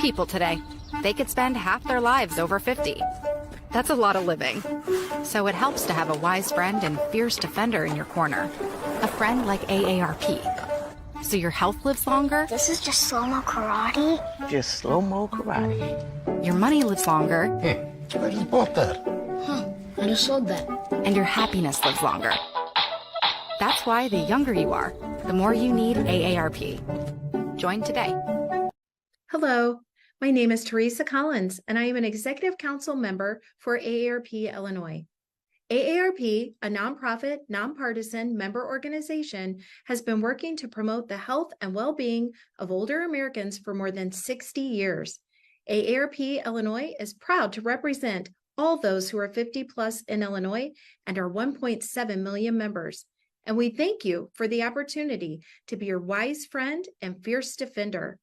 people today. They could spend half their lives over 50. That's a lot of living. So it helps to have a wise friend and fierce defender in your corner. A friend like AARP. So your health lives longer. This is just slow-mo karate? Just slow-mo karate. Your money lives longer. I just bought that. I just sold that. And your happiness lives longer. That's why the younger you are, the more you need AARP. Join today. Hello, my name is Teresa Collins, and I am an Executive Council member for AARP Illinois. AARP, a nonprofit, nonpartisan member organization, has been working to promote the health and well-being of older Americans for more than 60 years. AARP Illinois is proud to represent all those who are 50 plus in Illinois and our 1.7 million members. And we thank you for the opportunity to be your wise friend and fierce defender.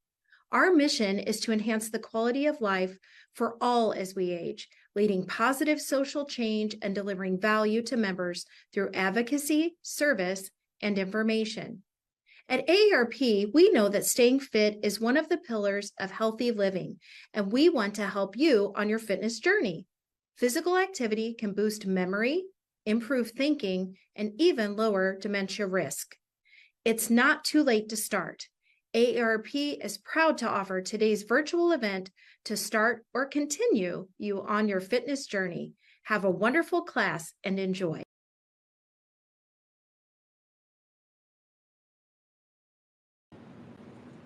Our mission is to enhance the quality of life for all as we age, leading positive social change and delivering value to members through advocacy, service, and information. At AARP, we know that staying fit is one of the pillars of healthy living, and we want to help you on your fitness journey. Physical activity can boost memory, improve thinking, and even lower dementia risk. It's not too late to start. AARP is proud to offer today's virtual event to start or continue you on your fitness journey. Have a wonderful class and enjoy.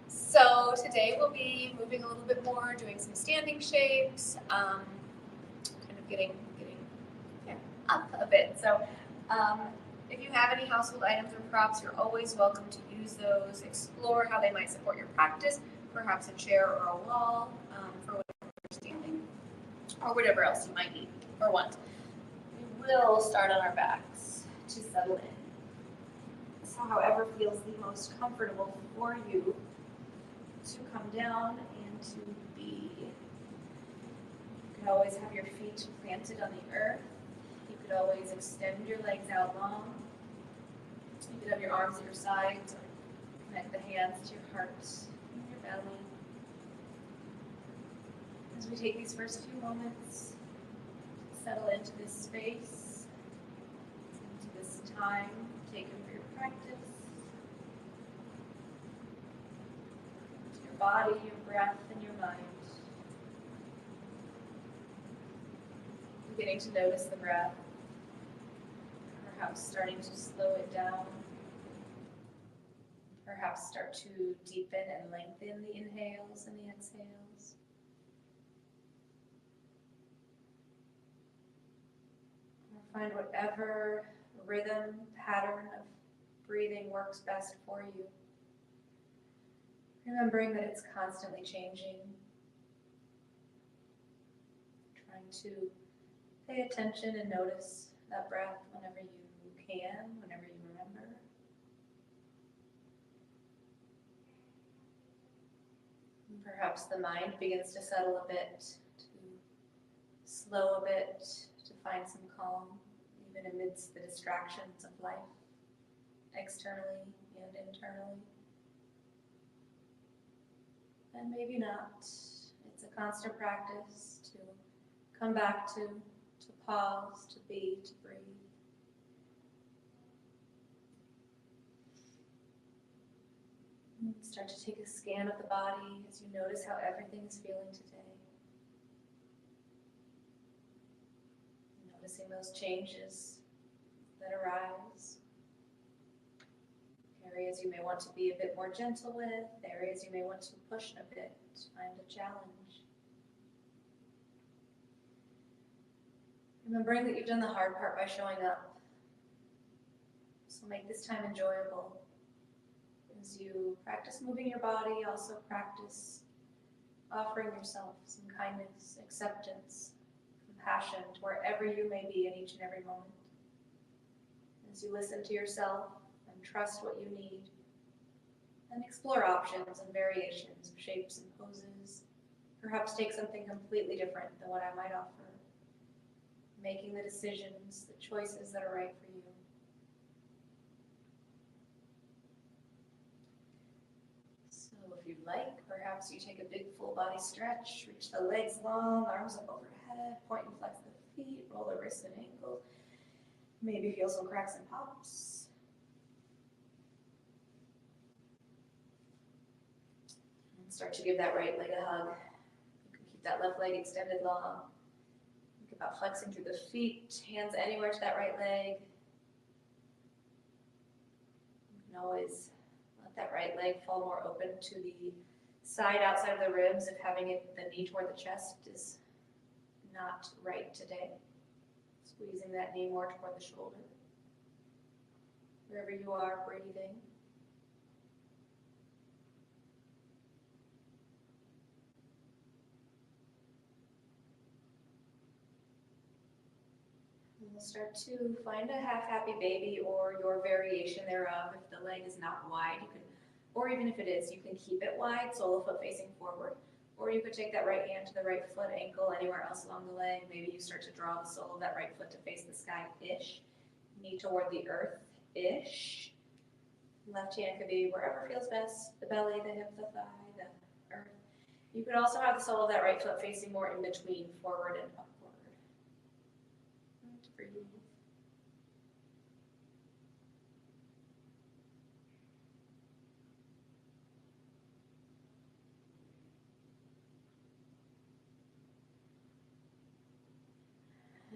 So today we'll be moving a little bit more, doing some standing shapes, kind of getting up a bit. So if you have any household items or props, you're always welcome to use those. Explore how they might support your practice, perhaps a chair or a wall for whatever you're standing, or whatever else you might need or want. We will start on our backs to settle in. So however feels the most comfortable for you to come down and to be. You can always have your feet planted on the earth. You could always extend your legs out long. You could have your arms at your sides or connect the hands to your heart and your belly. As we take these first few moments, settle into this space, into this time taken for your practice. To your body, your breath, and your mind. Beginning to notice the breath. Perhaps starting to slow it down. Perhaps start to deepen and lengthen the inhales and the exhales. Or find whatever rhythm, pattern of breathing works best for you. Remembering that it's constantly changing. Trying to pay attention and notice that breath whenever you can, whenever you remember. And perhaps the mind begins to settle a bit, to slow a bit, to find some calm, even amidst the distractions of life, externally and internally. And maybe not. It's a constant practice to come back to pause, to be, to breathe. And start to take a scan of the body as you notice how everything is feeling today. Noticing those changes that arise. Areas you may want to be a bit more gentle with, areas you may want to push a bit, find a challenge. Remembering that you've done the hard part by showing up. So make this time enjoyable. As you practice moving your body, also practice offering yourself some kindness, acceptance, compassion to wherever you may be in each and every moment. As you listen to yourself and trust what you need, and explore options and variations of shapes and poses. Perhaps take something completely different than what I might offer. Making the decisions, the choices that are right for you. So if you'd like. Perhaps you take a big full body stretch, reach the legs long, arms up overhead, point and flex the feet, roll the wrists and ankles. Maybe feel some cracks and pops. And start to give that right leg a hug. You can keep that left leg extended long. Think about flexing through the feet, hands anywhere to that right leg. You can always let that right leg fall more open to the side outside of the ribs if having it the knee toward the chest is not right today. Squeezing that knee more toward the shoulder. Wherever you are, breathing. And we'll start to find a half-happy baby or your variation thereof. If the leg is not wide, you can, or even if it is, you can keep it wide, sole foot facing forward. Or you could take that right hand to the right foot, ankle, anywhere else along the leg. Maybe you start to draw the sole of that right foot to face the sky-ish. Knee toward the earth-ish. Left hand could be wherever feels best, the belly, the hip, the thigh, the earth. You could also have the sole of that right foot facing more in between, forward and upward. And breathe.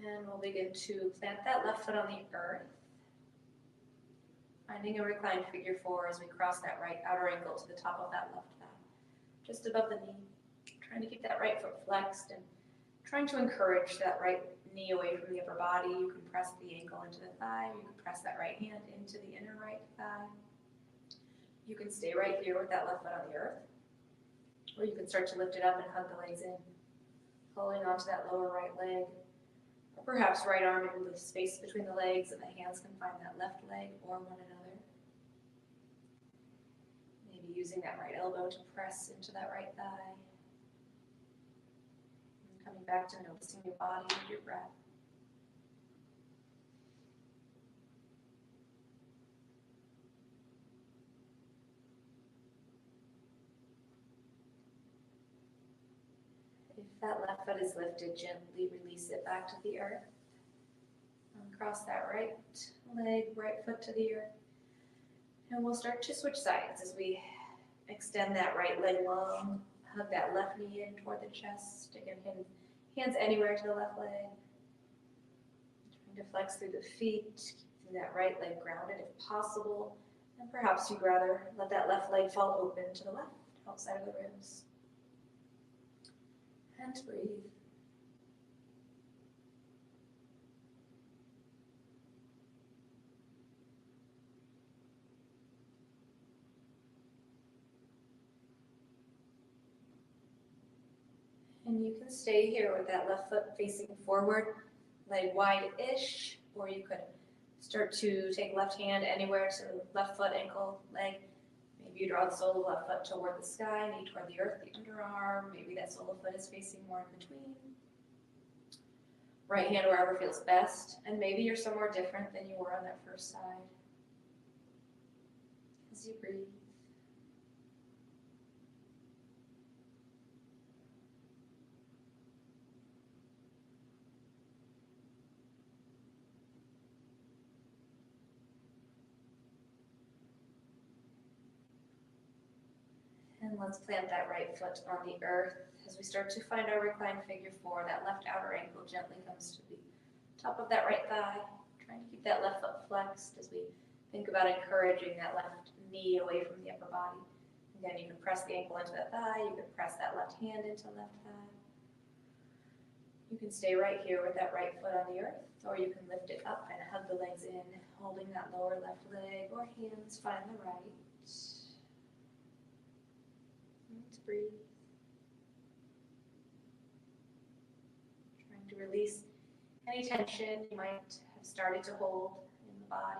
And we'll begin to plant that left foot on the earth. Finding a reclined figure four as we cross that right outer ankle to the top of that left thigh. Just above the knee. Trying to keep that right foot flexed and trying to encourage that right knee away from the upper body. You can press the ankle into the thigh. You can press that right hand into the inner right thigh. You can stay right here with that left foot on the earth. Or you can start to lift it up and hug the legs in. Pulling onto that lower right leg. Or perhaps right arm into the space between the legs and the hands can find that left leg or one another. Maybe using that right elbow to press into that right thigh. And coming back to noticing your body and your breath. If that left foot is lifted, gently release it back to the earth. And cross that right leg, right foot to the earth. And we'll start to switch sides as we extend that right leg long, hug that left knee in toward the chest. Again, hands anywhere to the left leg. Trying to flex through the feet, keeping that right leg grounded if possible. And perhaps you'd rather let that left leg fall open to the left, outside of the ribs. And breathe. And you can stay here with that left foot facing forward, leg wide-ish, or you could start to take left hand anywhere to left foot, ankle, leg. Maybe you draw the sole of left foot toward the sky, knee toward the earth, the underarm. Maybe that sole of foot is facing more in between. Right hand wherever feels best. And maybe you're somewhere different than you were on that first side. As you breathe. And let's plant that right foot on the earth as we start to find our reclined figure four. That left outer ankle gently comes to the top of that right thigh. Trying to keep that left foot flexed as we think about encouraging that left knee away from the upper body. Again, you can press the ankle into that thigh. You can press that left hand into the left thigh. You can stay right here with that right foot on the earth, or you can lift it up and hug the legs in, holding that lower left leg, or hands find the right. Let's breathe. Trying to release any tension you might have started to hold in the body.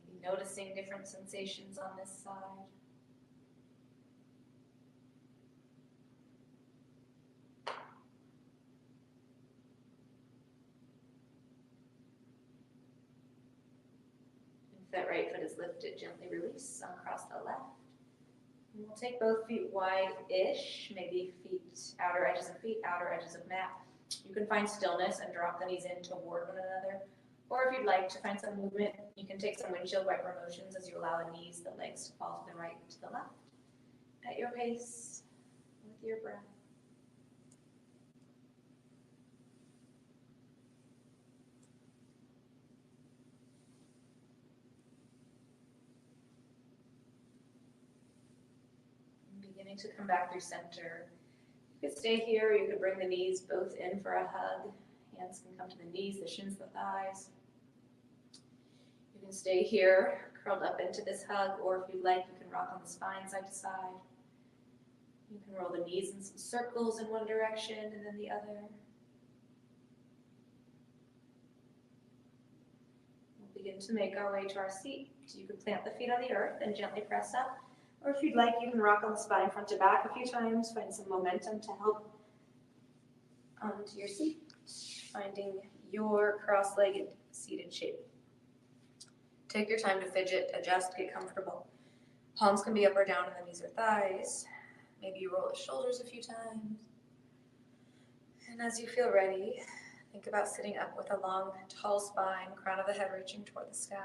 Maybe noticing different sensations on this side. If that right foot is lifted, gently release, uncross the left. And we'll take both feet wide-ish, maybe outer edges of feet, outer edges of mat. You can find stillness and drop the knees in toward one another. Or if you'd like to find some movement, you can take some windshield wiper motions as you allow the knees, the legs to fall to the right, to the left, at your pace, with your breath. Beginning to come back through center. You could stay here, or you could bring the knees both in for a hug. Hands can come to the knees, the shins, the thighs. You can stay here, curled up into this hug, or if you'd like, you can rock on the spine side to side. You can roll the knees in some circles in one direction and then the other. We'll begin to make our way to our seat. So you can plant the feet on the earth and gently press up. Or if you'd like, you can rock on the spine front to back a few times, find some momentum to help onto your seat, finding your cross-legged seated shape. Take your time to fidget, adjust, get comfortable. Palms can be up or down on the knees or thighs. Maybe you roll the shoulders a few times. And as you feel ready, think about sitting up with a long, tall spine, crown of the head reaching toward the sky.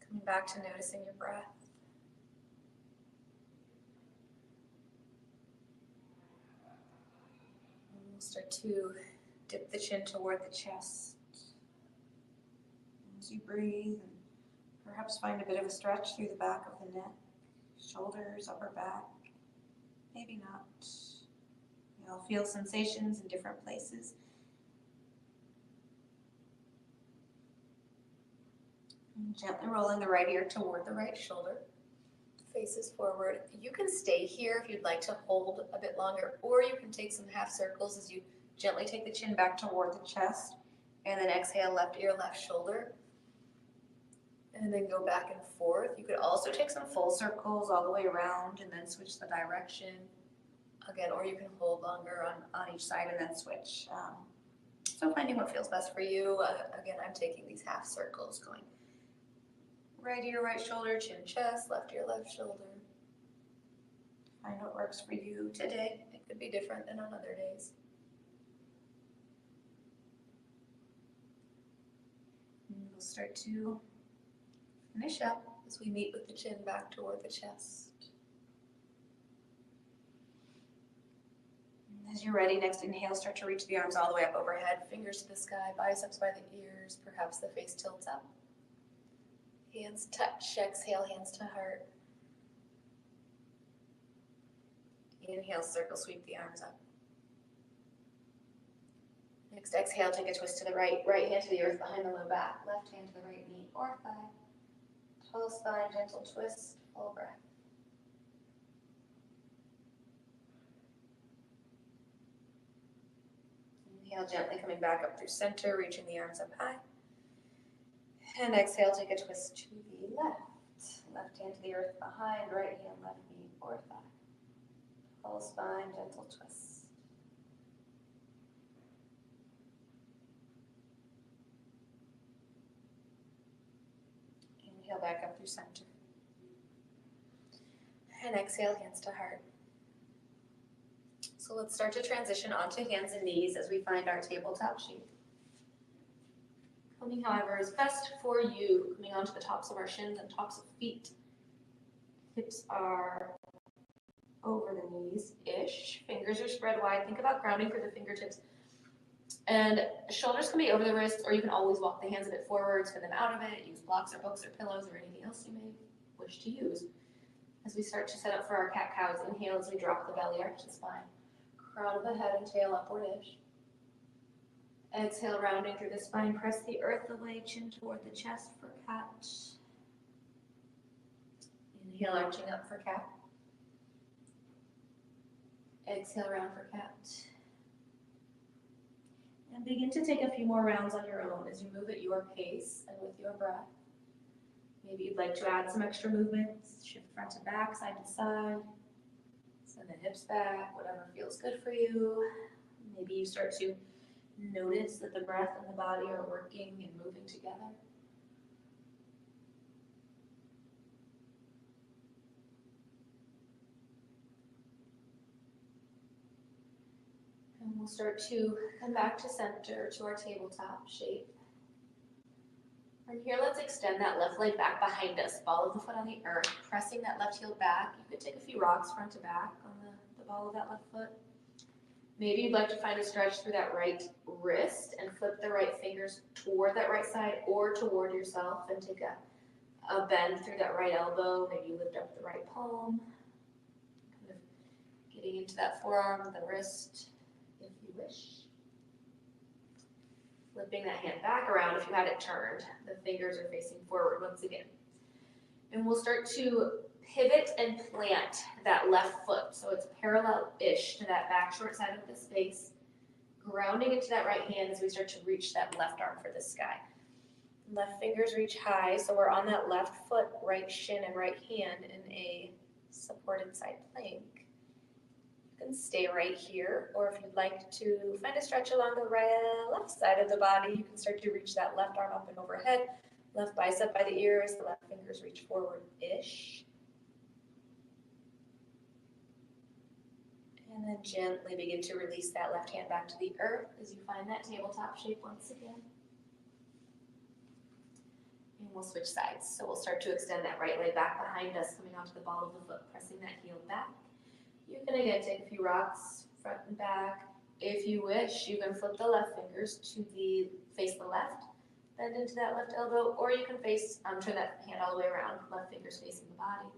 Coming back to noticing your breath. Start to dip the chin toward the chest. As you breathe, and perhaps find a bit of a stretch through the back of the neck, shoulders, upper back. Maybe not. You'll feel sensations in different places. And gently rolling the right ear toward the right shoulder. Faces forward. You can stay here if you'd like to hold a bit longer, or you can take some half circles as you gently take the chin back toward the chest, and then exhale, left ear, left shoulder, and then go back and forth. You could also take some full circles all the way around and then switch the direction again, or you can hold longer on each side and then switch. So finding what feels best for you. Again, I'm taking these half circles, going right ear, right shoulder, chin, chest, left ear, left shoulder. Find what works for you today. It could be different than on other days. And we'll start to finish up as we meet with the chin back toward the chest. And as you're ready, next inhale, start to reach the arms all the way up overhead, fingers to the sky, biceps by the ears, perhaps the face tilts up. Hands touch, exhale, hands to heart. Inhale, circle, sweep the arms up. Next exhale, take a twist to the right. Right hand to the earth behind the low back. Left hand to the right knee or thigh. Tall spine, gentle twist, full breath. Inhale, gently coming back up through center, reaching the arms up high. And exhale, take a twist to the left. Left hand to the earth behind, right hand, left knee or thigh. Full spine, gentle twist. Inhale back up through center. And exhale, hands to heart. So let's start to transition onto hands and knees as we find our tabletop shape. Coming, however, is best for you, coming onto the tops of our shins and tops of feet. Hips are over the knees-ish. Fingers are spread wide. Think about grounding for the fingertips. And shoulders can be over the wrists, or you can always walk the hands a bit forward, spin them out of it, use blocks or books or pillows or anything else you may wish to use. As we start to set up for our cat-cows, inhale as we drop the belly, arch the spine. Crown of the head and tail upward-ish. Exhale, rounding through the spine, press the earth away, chin toward the chest for cat. Inhale, arching up for cat. Exhale, round for cat. And begin to take a few more rounds on your own as you move at your pace and with your breath. Maybe you'd like to add some extra movements, shift front to back, side to side. Send the hips back, whatever feels good for you. Maybe you start to notice that the breath and the body are working and moving together. we'll start to come back to center, to our tabletop shape. From here, let's extend that left leg back behind us, ball of the foot on the earth, pressing that left heel back. You could take a few rocks front to back on the ball of that left foot. Maybe you'd like to find a stretch through that right wrist and flip the right fingers toward that right side or toward yourself and take a bend through that right elbow. Maybe you lift up the right palm, kind of getting into that forearm, the wrist, if you wish. Flipping that hand back around if you had it turned. The fingers are facing forward once again. And we'll start to pivot and plant that left foot. So it's parallel-ish to that back short side of the space, grounding into that right hand as we start to reach that left arm for the sky. Left fingers reach high, so we're on that left foot, right shin and right hand in a supported side plank. You can stay right here, or if you'd like to find a stretch along the left side of the body, you can start to reach that left arm up and overhead, left bicep by the ears, the left fingers reach forward-ish. And then gently begin to release that left hand back to the earth as you find that tabletop shape once again. And we'll switch sides. So we'll start to extend that right leg back behind us, coming onto the ball of the foot, pressing that heel back. You can again take a few rocks front and back. If you wish, you can flip the left fingers to face the left, bend into that left elbow, or you can turn that hand all the way around, left fingers facing the body.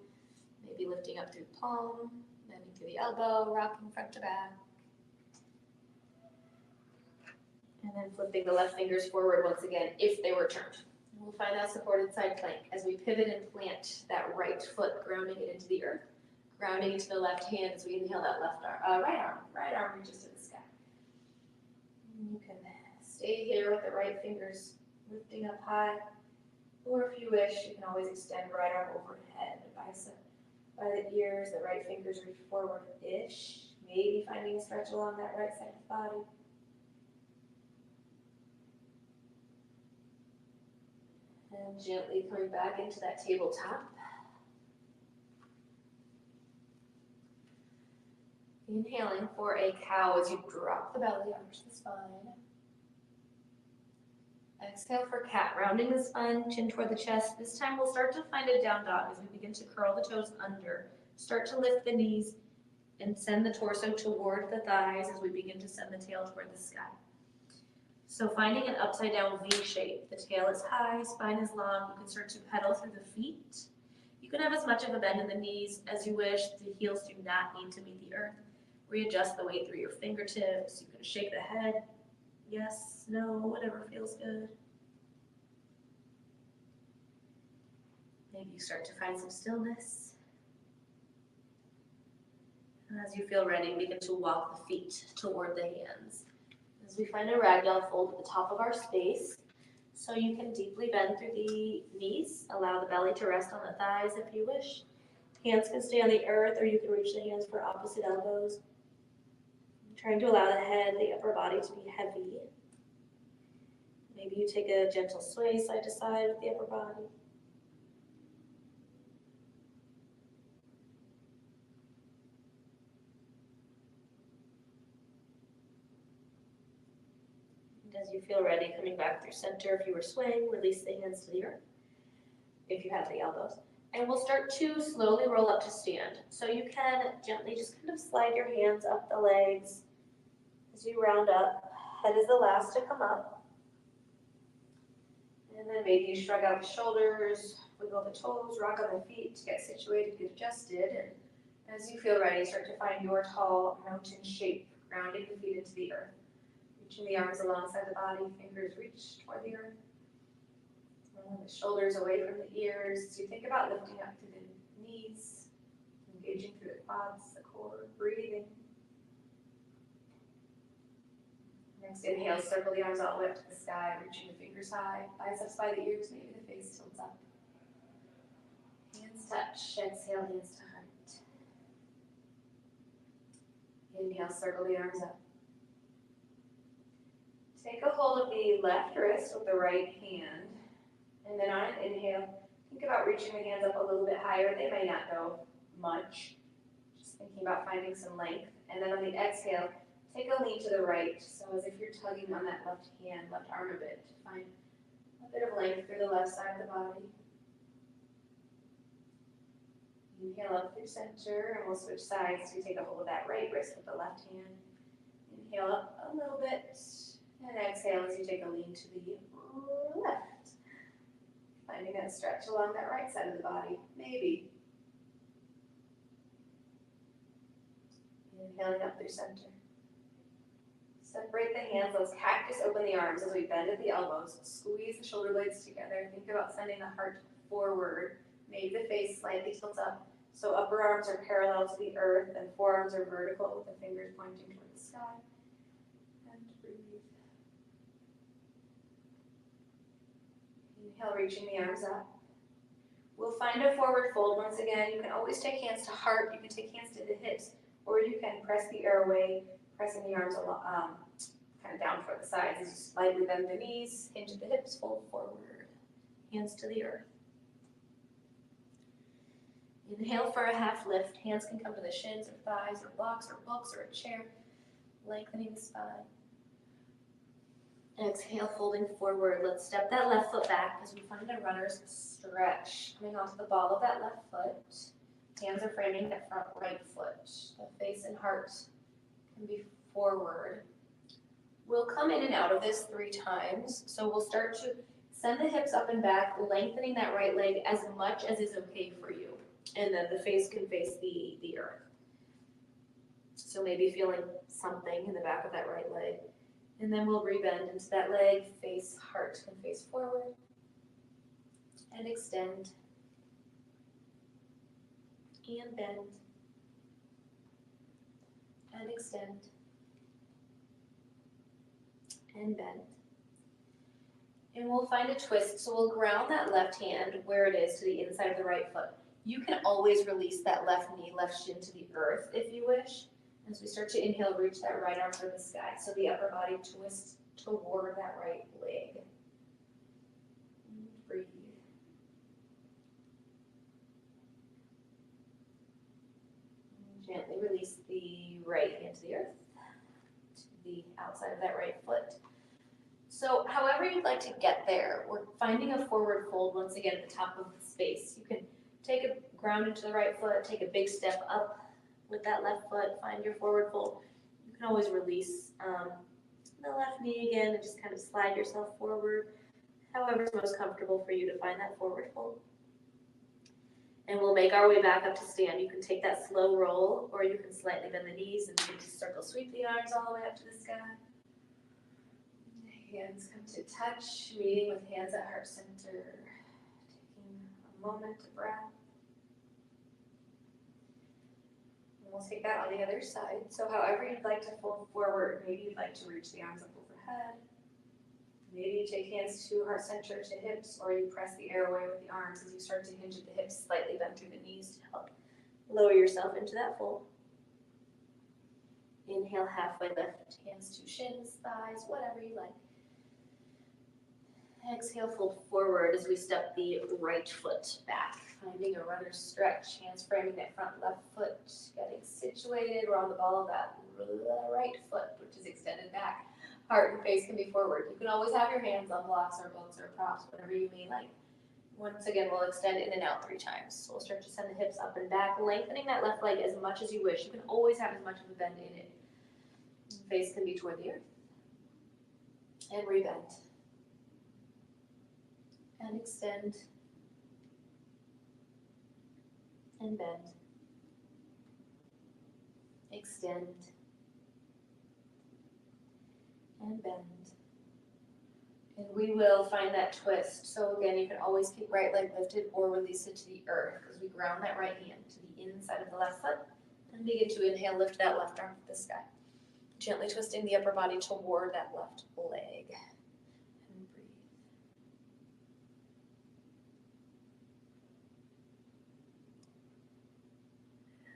Maybe lifting up through the palm, bending through the elbow, rocking front to back. And then flipping the left fingers forward once again if they were turned. We'll find that supported side plank as we pivot and plant that right foot, grounding it into the earth, grounding into the left hand as we inhale that right arm reaches to the sky. And you can stay here with the right fingers lifting up high, or if you wish, you can always extend right arm overhead, bicep by the ears, the right fingers reach forward-ish, maybe finding a stretch along that right side of the body. And gently coming back into that tabletop. Inhaling for a cow as you drop the belly, arch the spine. Exhale for cat, rounding the spine, chin toward the chest. This time we'll start to find a down dog as we begin to curl the toes under. Start to lift the knees and send the torso toward the thighs as we begin to send the tail toward the sky. So finding an upside down V shape. The tail is high, spine is long. You can start to pedal through the feet. You can have as much of a bend in the knees as you wish. The heels do not need to meet the earth. Readjust the weight through your fingertips. You can shake the head. Yes, no, whatever feels good. Maybe you start to find some stillness. And as you feel ready, begin to walk the feet toward the hands. As we find a ragdoll fold at the top of our space, so you can deeply bend through the knees. Allow the belly to rest on the thighs if you wish. Hands can stay on the earth, or you can reach the hands for opposite elbows. Trying to allow the head, the upper body to be heavy. Maybe you take a gentle sway side to side with the upper body. And as you feel ready, coming back through center, if you were swaying, release the hands to the earth, if you have the elbows. And we'll start to slowly roll up to stand. So you can gently just kind of slide your hands up the legs as you round up. Head is the last to come up. And then maybe you shrug out the shoulders, wiggle the toes, rock on the feet to get situated, get adjusted. And as you feel ready, start to find your tall mountain shape, grounding the feet into the earth. Reaching the arms alongside the body, fingers reach toward the earth. Rolling the shoulders away from the ears. As you think about lifting up through the knees, engaging through the quads, the core, breathing. Next inhale, circle the arms all the way up to the sky, reaching the fingers high, biceps by the ears, maybe the face tilts up. Hands touch, exhale, hands to heart. Inhale, circle the arms up. Take a hold of the left wrist with the right hand, and then on an inhale, think about reaching the hands up a little bit higher. They may not go much, just thinking about finding some length. And then on the exhale, Take a lean to the right, so as if you're tugging on that left hand, left arm a bit. Find a bit of length through the left side of the body. Inhale up through center, and we'll switch sides. So you take a hold of that right wrist with the left hand. Inhale up a little bit, and exhale as you take a lean to the left. Finding that stretch along that right side of the body, maybe. Inhaling up through center. Separate the hands, let's cactus open the arms as we bend at the elbows. Squeeze the shoulder blades together. Think about sending the heart forward. Maybe the face slightly tilts up. So upper arms are parallel to the earth and forearms are vertical with the fingers pointing toward the sky. And breathe. Inhale, reaching the arms up. We'll find a forward fold once again. You can always take hands to heart. You can take hands to the hips, or you can press the airway, pressing the arms along, kind of down toward the sides. As you slightly bend the knees, hinge at the hips, fold forward. Hands to the earth. Inhale for a half lift. Hands can come to the shins or thighs or blocks or books or a chair, lengthening the spine. Exhale, folding forward. Let's step that left foot back as we find a runner's stretch. Coming onto the ball of that left foot. Hands are framing that front right foot. The face and heart can be forward. We'll come in and out of this 3 times. So we'll start to send the hips up and back, lengthening that right leg as much as is okay for you. And then the face can face the earth. So maybe feeling something in the back of that right leg. And then we'll rebend into that leg, face, heart can face forward. And extend. And bend. And extend. And bend. And we'll find a twist. So we'll ground that left hand where it is to the inside of the right foot. You can always release that left knee, left shin to the earth if you wish. As we start to inhale, reach that right arm for the sky. So the upper body twists toward that right leg. And breathe. And gently release the right hand to the earth, to the outside of that right foot. So however you'd like to get there, we're finding a forward fold once again at the top of the space. You can take a ground into the right foot, take a big step up with that left foot, find your forward fold. You can always release the left knee again and just kind of slide yourself forward, however is most comfortable for you to find that forward fold. And we'll make our way back up to stand. You can take that slow roll, or you can slightly bend the knees and begin to circle, sweep the arms all the way up to the sky. Hands come to touch, meeting with hands at heart center. Taking a moment to breath. And we'll take that on the other side. So however you'd like to fold forward, maybe you'd like to reach the arms up overhead. Maybe you take hands to heart center to hips, or you press the airway with the arms as you start to hinge at the hips, slightly bend through the knees to help lower yourself into that fold. Inhale, halfway lift, hands to shins, thighs, whatever you like. Exhale, fold forward as we step the right foot back, finding a runner's stretch, hands framing that front left foot, getting situated. We're on the ball of that right foot, which is extended back. Heart and face can be forward. You can always have your hands on blocks or books or props, whatever you may like. Once again, we'll extend in and out 3 times. So we'll start to send the hips up and back, lengthening that left leg as much as you wish. You can always have as much of a bend in it. Face can be toward the earth. And rebend. And extend. And bend. Extend. And bend. And we will find that twist. So again, you can always keep right leg lifted or release it to the earth as we ground that right hand to the inside of the left foot and begin to inhale, lift that left arm to the sky. Gently twisting the upper body toward that left leg. And breathe.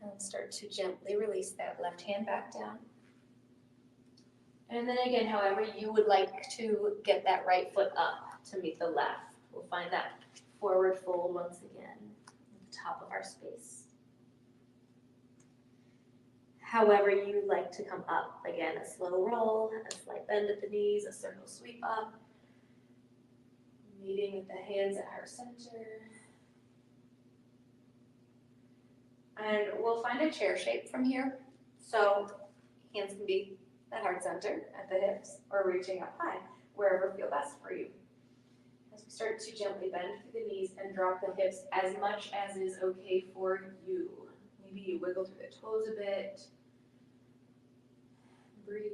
And start to gently release that left hand back down. And then again, however you would like to get that right foot up to meet the left. We'll find that forward fold once again at the top of our space. however you like to come up. Again, a slow roll, a slight bend at the knees, a circle sweep up, meeting with the hands at heart center. And we'll find a chair shape from here. So hands can be at heart center, at the hips, or reaching up high, wherever feel best for you. As we start to gently bend through the knees and drop the hips as much as is okay for you. Maybe you wiggle through the toes a bit. Breathe.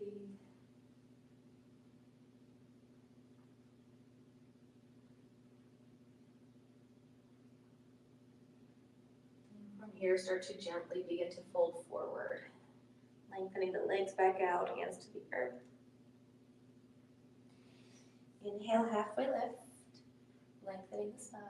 From here, start to gently begin to fold forward, lengthening the legs back out, hands to the earth. Inhale, halfway lift, lengthening the spine.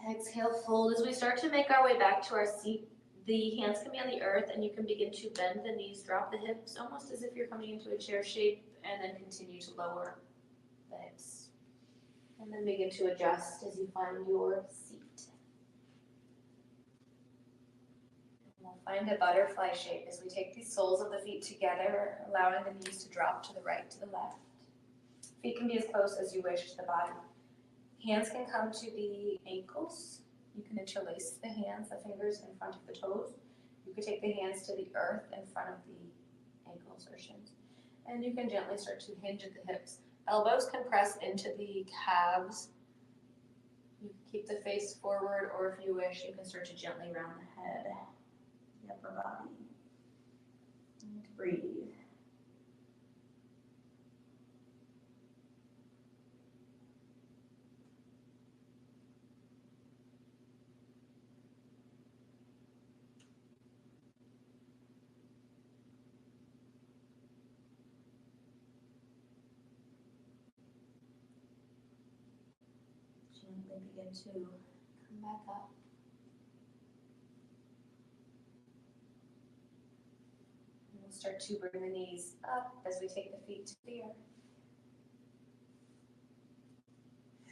Exhale, fold. As we start to make our way back to our seat, the hands can be on the earth and you can begin to bend the knees, drop the hips, almost as if you're coming into a chair shape, and then continue to lower the hips. And then begin to adjust as you find your seat. We'll find a butterfly shape as we take the soles of the feet together, allowing the knees to drop to the right, to the left. Feet can be as close as you wish to the body. Hands can come to the ankles. You can interlace the hands, the fingers in front of the toes. You could take the hands to the earth in front of the ankles or shins. And you can gently start to hinge at the hips. Elbows can press into the calves. You can keep the face forward, or if you wish, you can start to gently round the head, the upper body. And breathe. Gently begin to come back up. And we'll start to bring the knees up as we take the feet to the earth.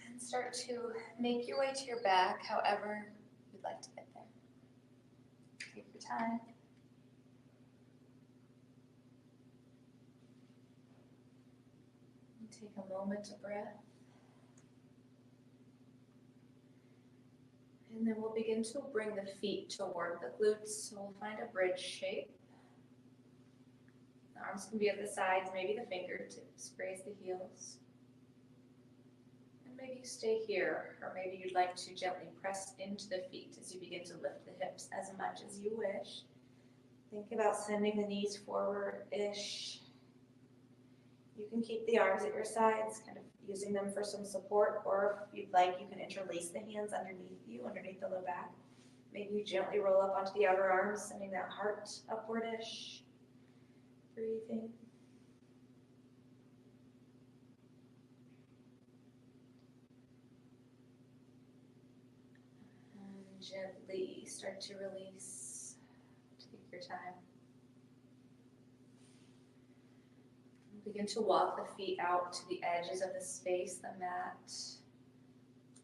And start to make your way to your back, however you'd like to get there. Take your time. And take a moment of breath. And then we'll begin to bring the feet toward the glutes. So we'll find a bridge shape. The arms can be at the sides, maybe the fingertips graze the heels. And maybe you stay here, or maybe you'd like to gently press into the feet as you begin to lift the hips as much as you wish. Think about sending the knees forward-ish. You can keep the arms at your sides, kind of using them for some support, or if you'd like, you can interlace the hands underneath you, underneath the low back. Maybe you gently roll up onto the outer arms, sending that heart upward-ish. Breathing. And gently start to release. Take your time. Begin to walk the feet out to the edges of the space, the mat.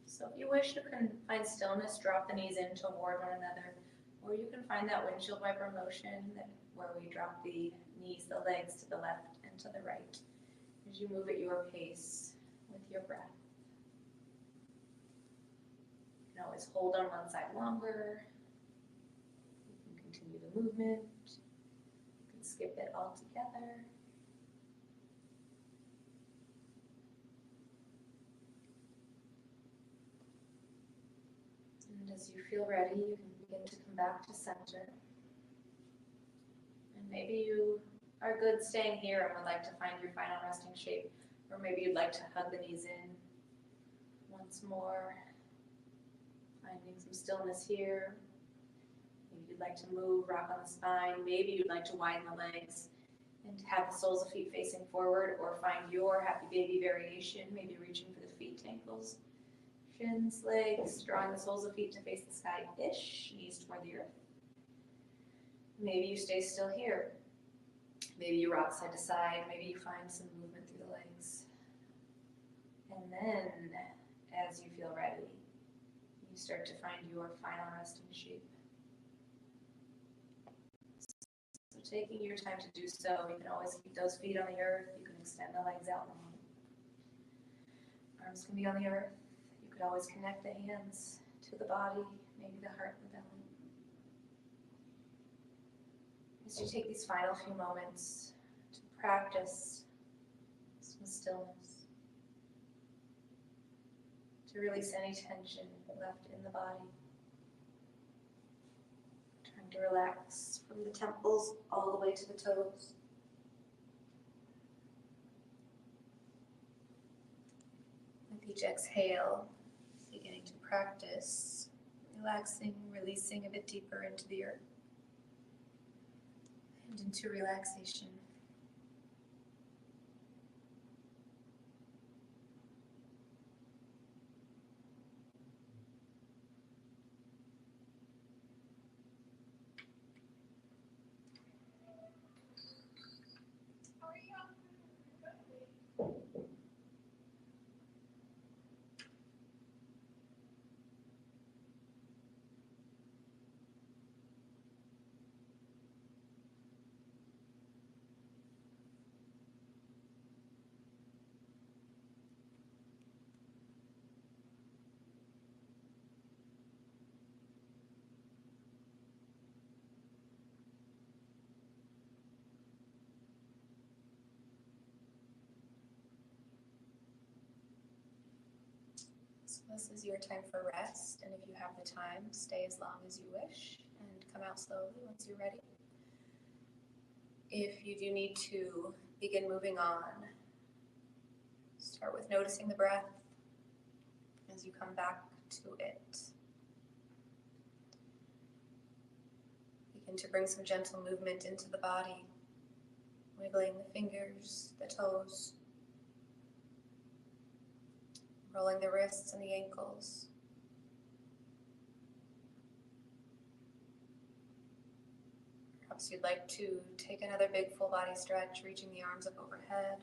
So if you wish, you can find stillness, drop the knees in toward one another, or you can find that windshield wiper motion where we drop the knees, the legs to the left and to the right as you move at your pace with your breath. You can always hold on one side longer. You can continue the movement. You can skip it altogether. And as you feel ready, you can begin to come back to center. And maybe you are good staying here and would like to find your final resting shape, or maybe you'd like to hug the knees in once more, finding some stillness here. Maybe you'd like to move, rock on the spine. Maybe you'd like to widen the legs and have the soles of feet facing forward, or find your happy baby variation, maybe reaching for the feet, ankles, shins, legs, drawing the soles of feet to face the sky-ish, knees toward the earth. Maybe you stay still here. Maybe you rock side to side. Maybe you find some movement through the legs. And then, as you feel ready, you start to find your final resting shape. taking your time to do so, you can always keep those feet on the earth. You can extend the legs out long. Arms can be on the earth. You could always connect the hands to the body, maybe the heart and the belly. As you take these final few moments to practice some stillness, to release any tension left in the body. Trying to relax from the temples all the way to the toes. With each exhale, beginning to practice relaxing, releasing a bit deeper into the earth and into relaxation. So this is your time for rest, and if you have the time, stay as long as you wish and come out slowly once you're ready. If you do need to begin moving on, start with noticing the breath as you come back to it. Begin to bring some gentle movement into the body, wiggling the fingers, the toes, rolling the wrists and the ankles. Perhaps you'd like to take another big full body stretch, reaching the arms up overhead.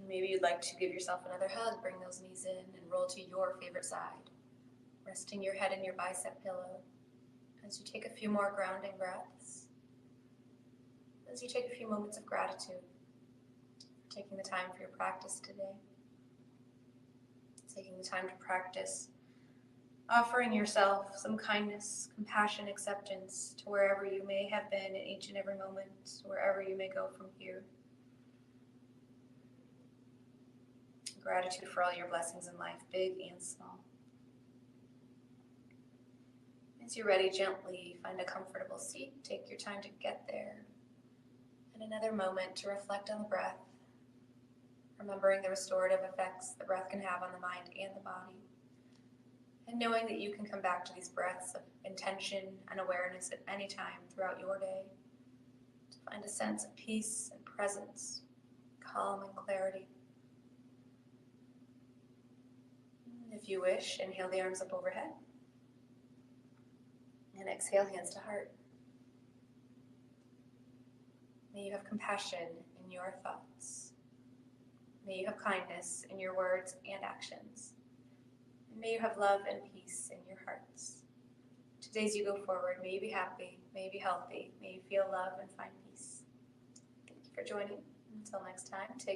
Maybe you'd like to give yourself another hug, bring those knees in and roll to your favorite side, resting your head in your bicep pillow as you take a few more grounding breaths, as you take a few moments of gratitude for taking the time for your practice today, taking the time to practice offering yourself some kindness, compassion, acceptance to wherever you may have been in each and every moment, wherever you may go from here. Gratitude for all your blessings in life, big and small. As you're ready, gently find a comfortable seat. Take your time to get there. And another moment to reflect on the breath, remembering the restorative effects the breath can have on the mind and the body. And knowing that you can come back to these breaths of intention and awareness at any time throughout your day to find a sense of peace and presence, calm and clarity. If you wish, inhale the arms up overhead. And exhale, hands to heart. May you have compassion in your thoughts. May you have kindness in your words and actions. And may you have love and peace in your hearts. Today as you go forward, may you be happy, may you be healthy, may you feel love and find peace. Thank you for joining. Until next time, take